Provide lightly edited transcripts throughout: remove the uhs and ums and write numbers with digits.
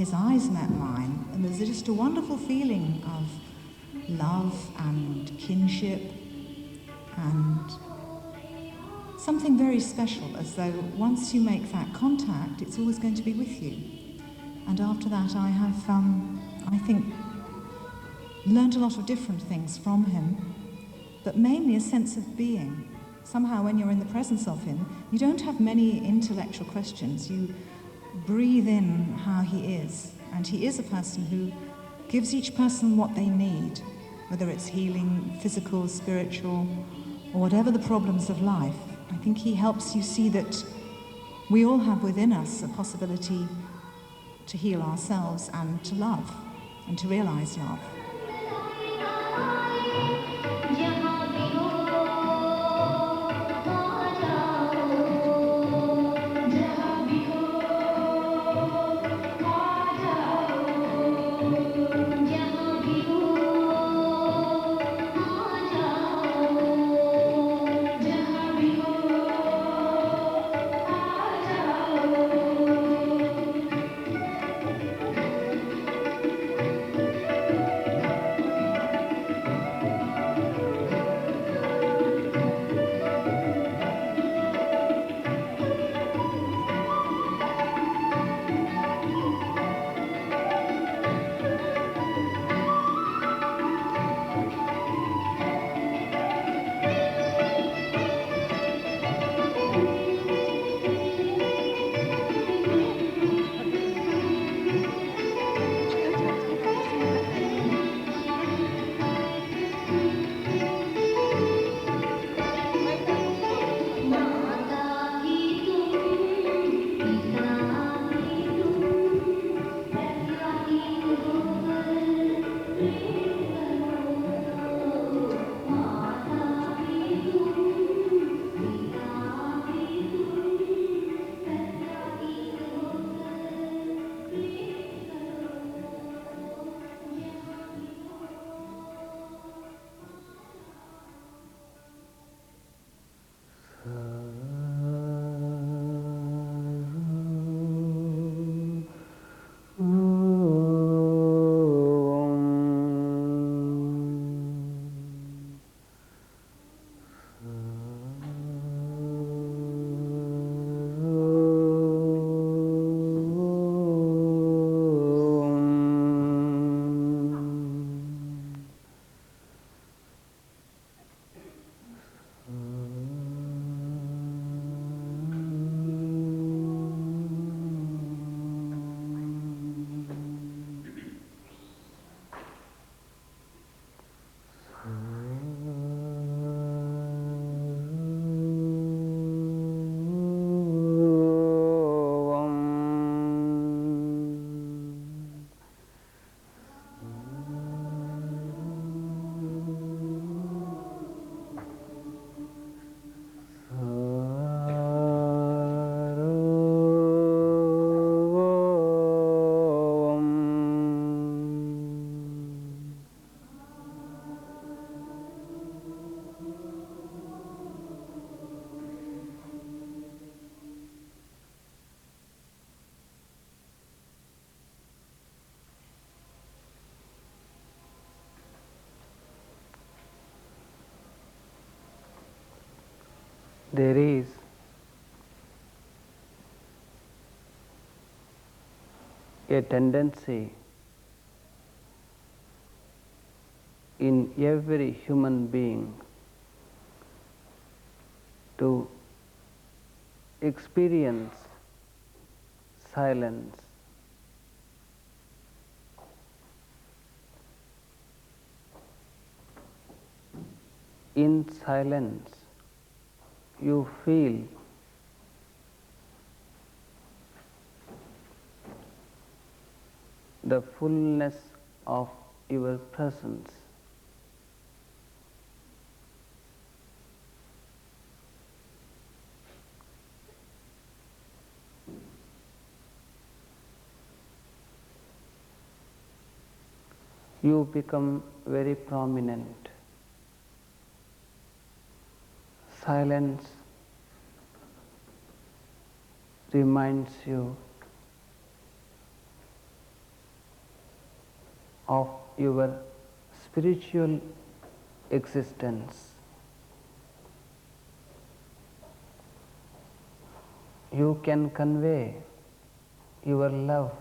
his eyes met mine, and there's just a wonderful feeling of love and kinship and something very special, as though once you make that contact, it's always going to be with you. And after that, I have, I think, learned a lot of different things from him, but mainly a sense of being. Somehow, when you're in the presence of him, you don't have many intellectual questions. You breathe in how he is, and he is a person who gives each person what they need, whether it's healing, physical, spiritual, or whatever the problems of life. I think he helps you see that we all have within us a possibility to heal ourselves and to love, and to realize love. There is a tendency in every human being to experience silence. In silence, you feel the fullness of your presence. You become very prominent. Silence reminds you of your spiritual existence. You can convey your love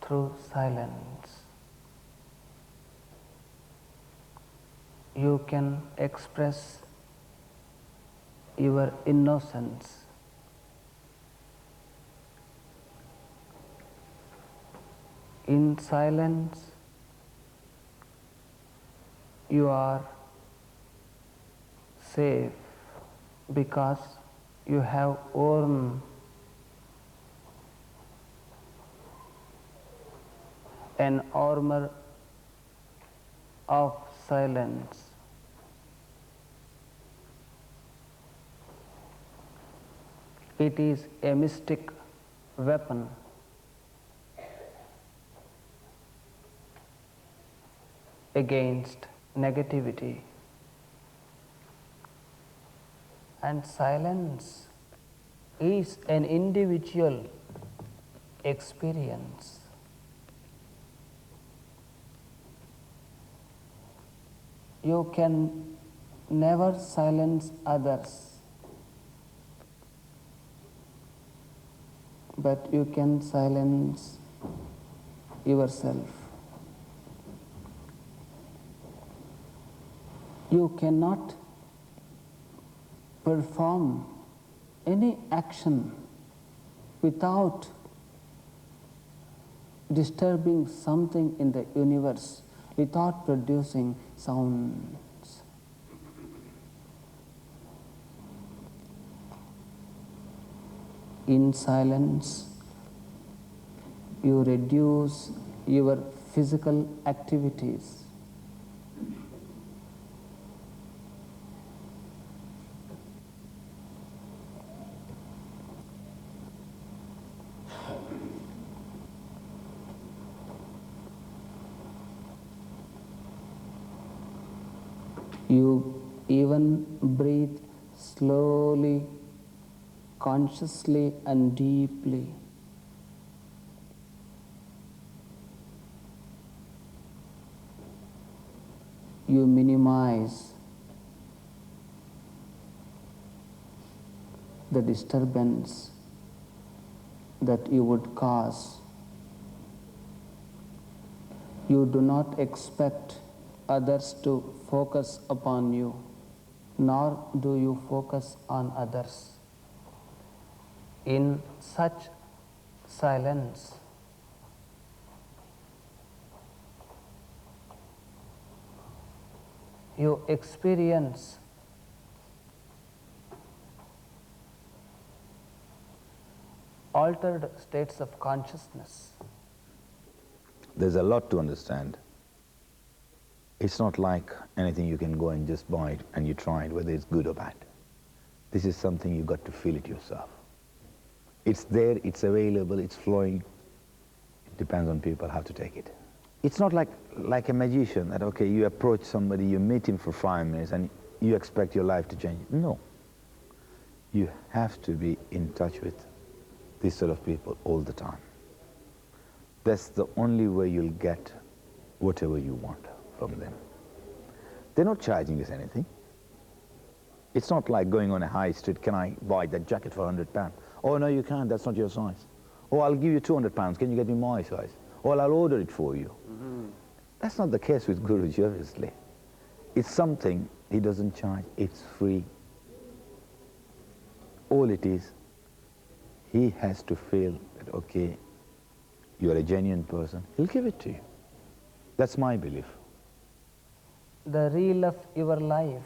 through silence. You can express your innocence. In silence, you are safe because you have worn an armor of silence. It is a mystic weapon against negativity. And silence is an individual experience. You can never silence others, but you can silence yourself. You cannot perform any action without disturbing something in the universe, without producing sounds. In silence, you reduce your physical activities. You even breathe slowly, consciously and deeply. You minimize the disturbance that you would cause. You do not expect others to focus upon you, nor do you focus on others. In such silence, you experience altered states of consciousness. There's a lot to understand. It's not like anything you can go and just buy it and you try it, whether it's good or bad. This is something you got to feel it yourself. It's there, it's available, it's flowing. It depends on people how to take it. It's not like a magician that, okay, you approach somebody, you meet him for 5 minutes and you expect your life to change. No. You have to be in touch with these sort of people all the time. That's the only way you'll get whatever you want from them. They're not charging us anything. It's not like going on a high street, can I buy that jacket for £100? Oh, no, you can't, that's not your size. Oh, I'll give you £200, can you get me my size? Oh, I'll order it for you. That's not the case with Guruji, obviously. It's something he doesn't charge, it's free. All it is, he has to feel that, okay, you're a genuine person, he'll give it to you. That's my belief. The reel of your life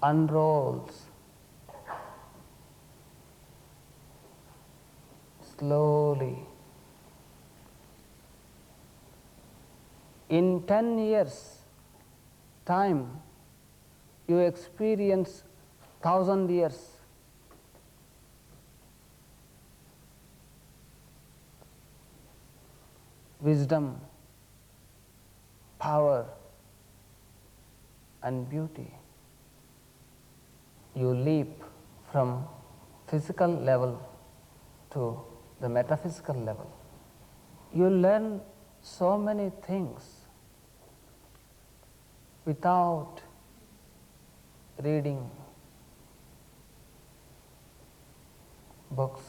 unrolls slowly. In 10 years' time, you experience 1,000 years. Wisdom, power, and beauty. You leap from physical level to the metaphysical level. You learn so many things without reading books.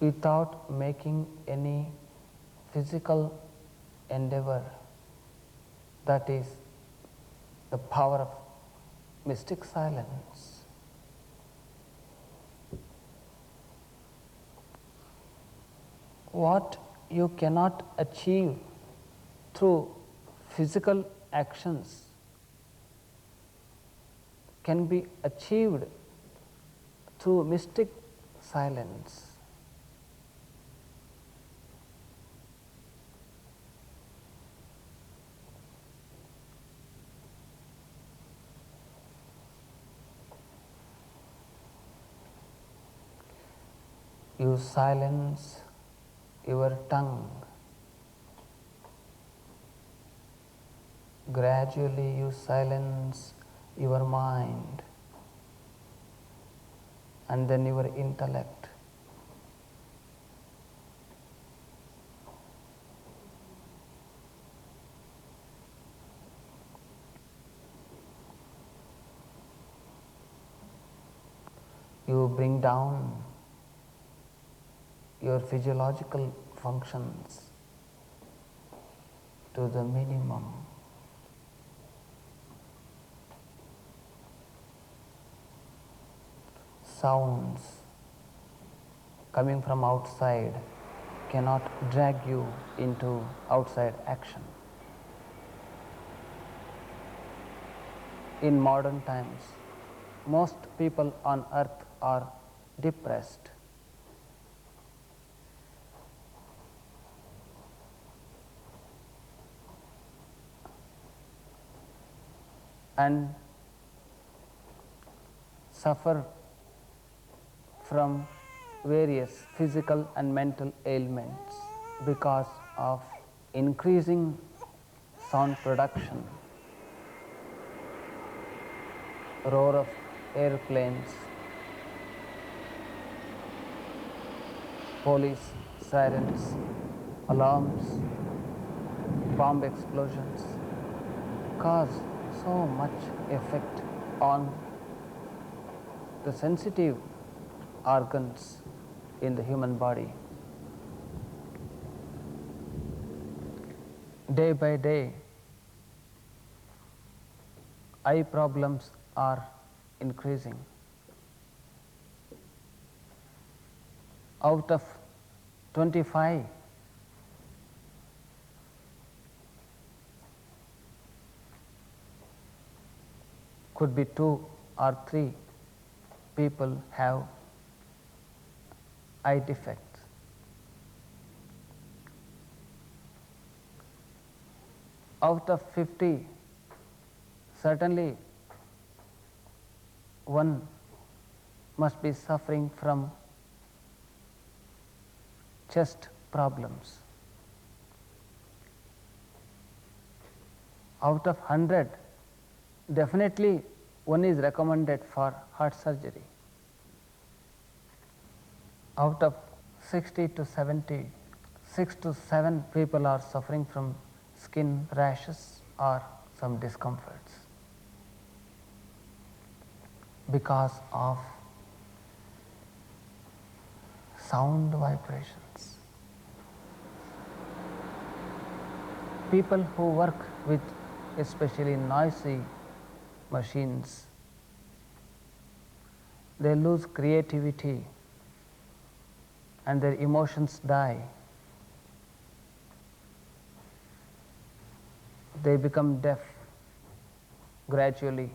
Without making any physical endeavor. That is the power of mystic silence. What you cannot achieve through physical actions can be achieved through mystic silence. You silence your tongue. Gradually you silence your mind and then your intellect. You bring down your physiological functions to the minimum. Sounds coming from outside cannot drag you into outside action. In modern times, most people on earth are depressed. And suffer from various physical and mental ailments because of increasing sound production, roar of airplanes, police sirens, alarms, bomb explosions cause so much effect on the sensitive organs in the human body. Day by day, eye problems are increasing. Out of 25 could be 2 or 3 people have eye defects. Out of 50, certainly one must be suffering from chest problems. Out of 100, definitely one is recommended for heart surgery. Out of 60 to 70, 6 to 7 people are suffering from skin rashes or some discomforts because of sound vibrations. People who work with especially noisy machines, they lose creativity and their emotions die. They become deaf gradually.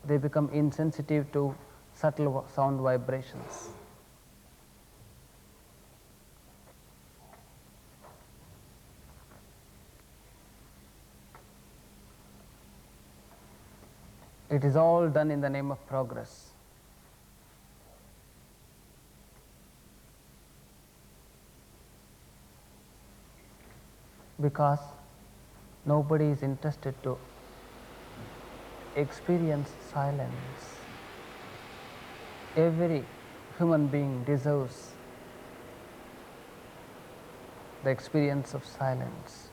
They become insensitive to subtle sound vibrations. It is all done in the name of progress. because nobody is interested to experience silence. Every human being deserves the experience of silence.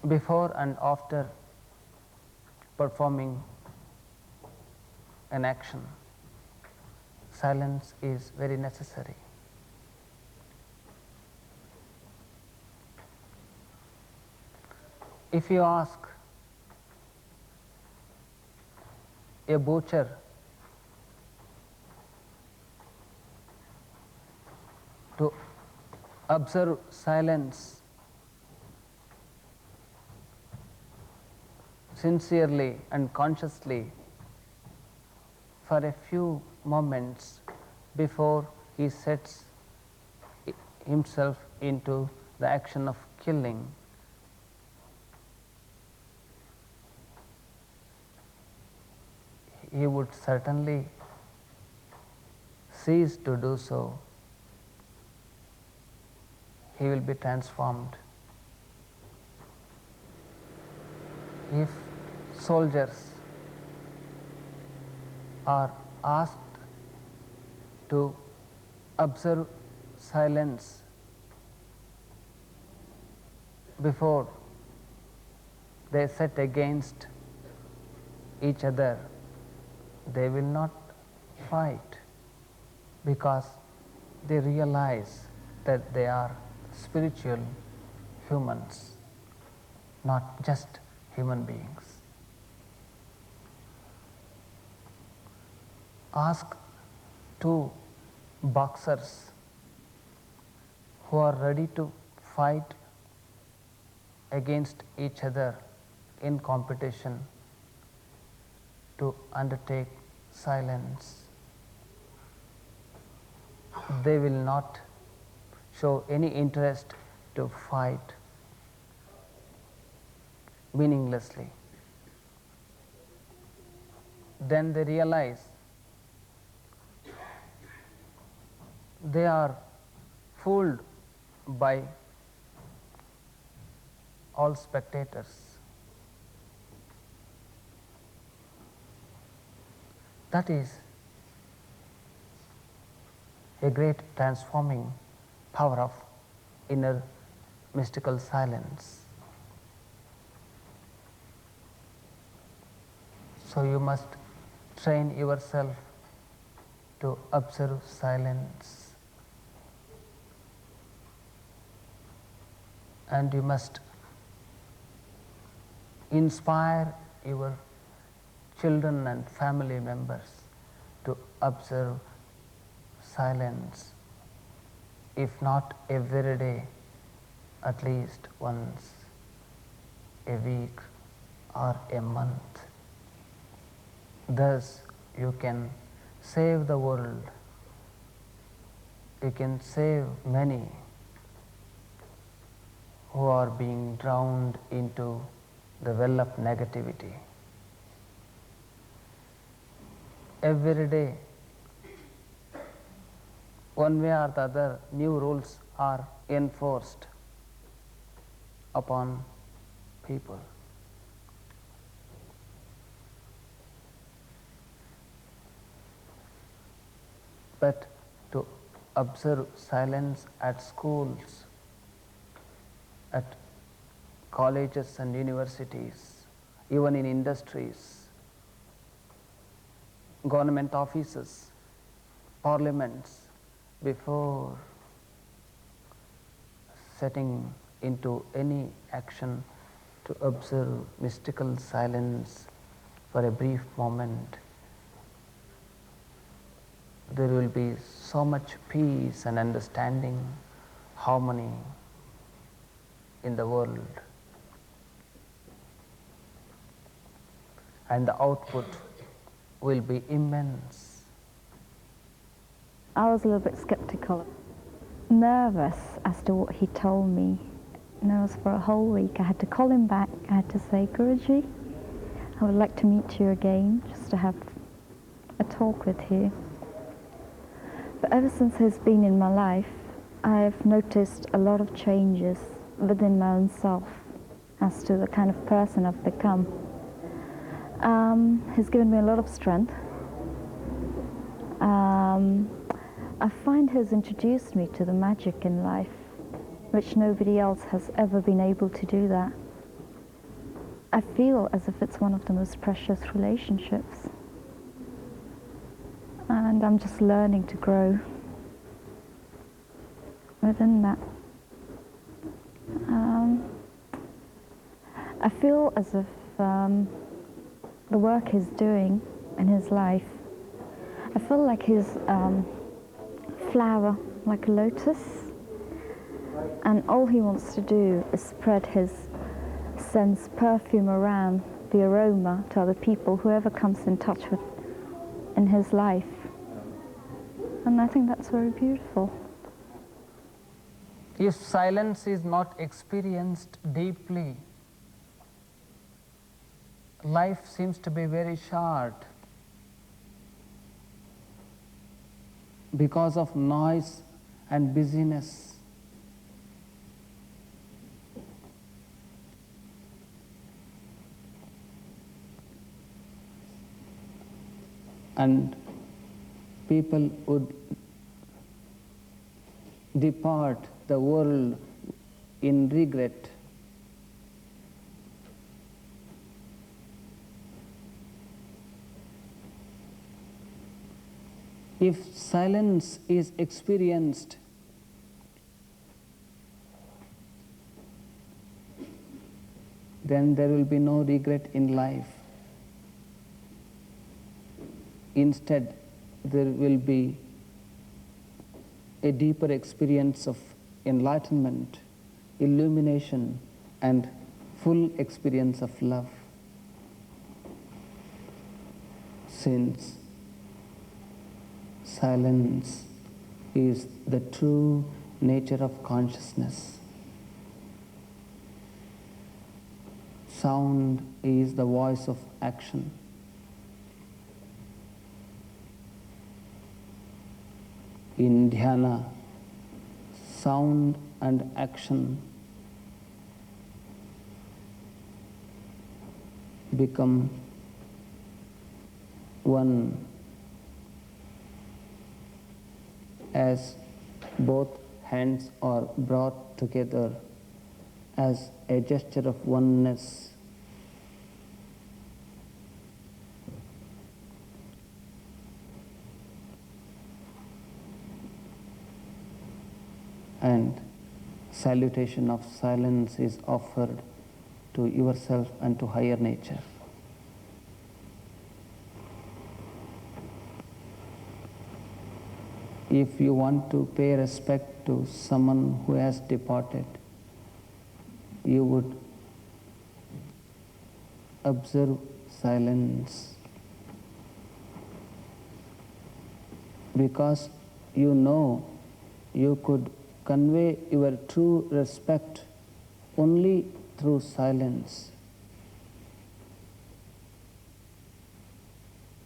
Before and after performing an action, silence is very necessary. If you ask a butcher to observe silence sincerely and consciously for a few moments before he sets himself into the action of killing, he would certainly cease to do so. He will be transformed. If soldiers are asked to observe silence before they set against each other, they will not fight because they realize that they are spiritual humans, not just human beings. Ask two boxers who are ready to fight against each other in competition to undertake silence. They will not show any interest to fight meaninglessly. Then they realize they are fooled by all spectators. That is a great transforming power of inner mystical silence. So you must train yourself to observe silence, and you must inspire your children and family members to observe silence, if not every day, at least once a week or a month. Thus you can save the world, you can save many who are being drowned into the well of negativity. Every day, one way or the other, new rules are enforced upon people. But to observe silence at schools, at colleges and universities, even in industries, government offices, parliaments, before setting into any action, to observe mystical silence for a brief moment, there will be so much peace and understanding, harmony in the world, and the output will be immense. I was a little bit skeptical, nervous as to what he told me. And it was for a whole week. I had to call him back. I had to say, Guruji, I would like to meet you again, just to have a talk with you. But ever since he's been in my life, I've noticed a lot of changes within my own self as to the kind of person I've become. He's given me a lot of strength. I find he's introduced me to the magic in life, which nobody else has ever been able to do that. I feel as if it's one of the most precious relationships. And I'm just learning to grow within that. I feel as if the work he's doing in his life, I feel like he's flower, like a lotus, and all he wants to do is spread his sense perfume around, the aroma, to other people, whoever comes in touch with in his life. And I think that's very beautiful. If silence is not experienced deeply, life seems to be very short because of noise and busyness. And people would depart the world in regret. If silence is experienced, then there will be no regret in life. Instead, there will be a deeper experience of enlightenment, illumination, and full experience of love. Since silence is the true nature of consciousness. Sound is the voice of action. In dhyana, sound and action become one, as both hands are brought together as a gesture of oneness. And salutation of silence is offered to yourself and to higher nature. If you want to pay respect to someone who has departed, you would observe silence, because you know you could convey your true respect only through silence.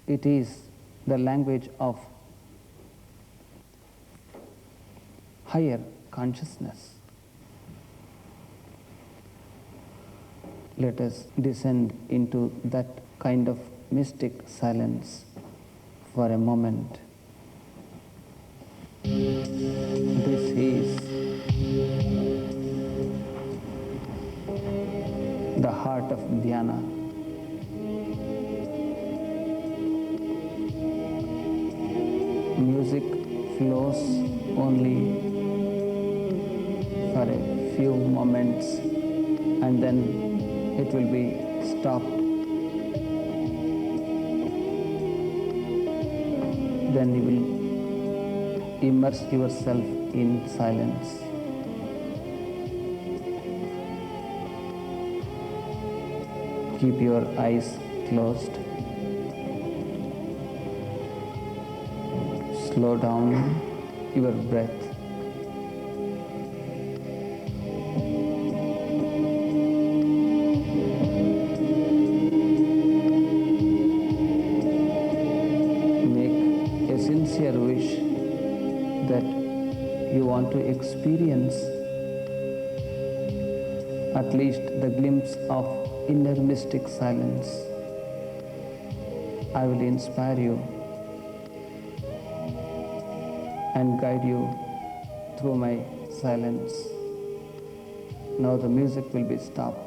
It is the language of higher consciousness. Let us descend into that kind of mystic silence for a moment. This is the heart of dhyana. Music flows only for a few moments and then it will be stopped. Then you will immerse yourself in silence. Keep your eyes closed. Slow down your breath. Make a sincere wish that you want to experience at least the glimpse of inner mystic silence, I will inspire you and guide you through my silence. Now the music will be stopped.